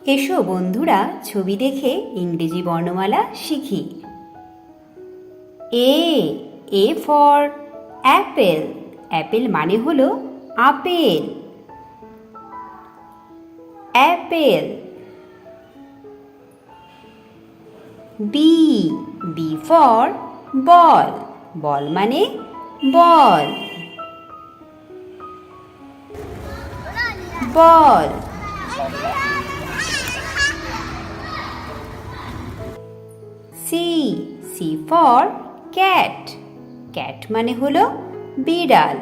এসো বন্ধুরা ছবি দেখে ইংরেজি বর্ণমালা শিখি। A for Apple. অ্যাপেল মানে হলো আপেল। Apple. B for ball. Ball মানে বল। Ball. C for cat. Cat মানে হলো বিড়াল।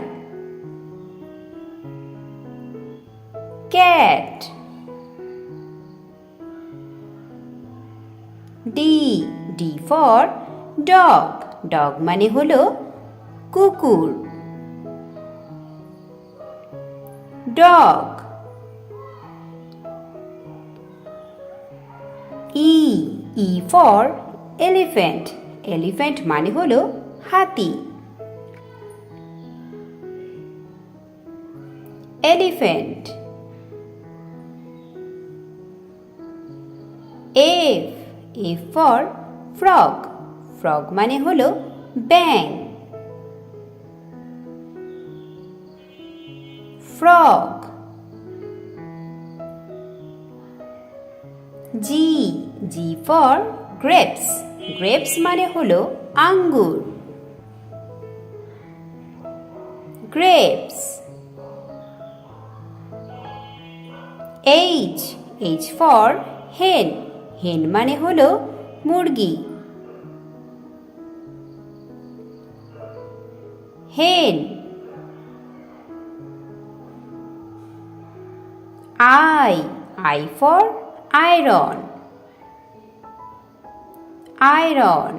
Cat. D for dog. Dog মানে হলো কুকুর। Dog. E for elephant. Elephant মানে হলো হাতি। Elephant. F for frog. Frog মানে হলো ব্যাঙ। Frog. G for grapes. Grapes মানে হলো আঙ্গুর। গ্রেপস। এইচ ফর হেন। হেন মানে হলো মুরগি। হেন। I for iron. আয়রন।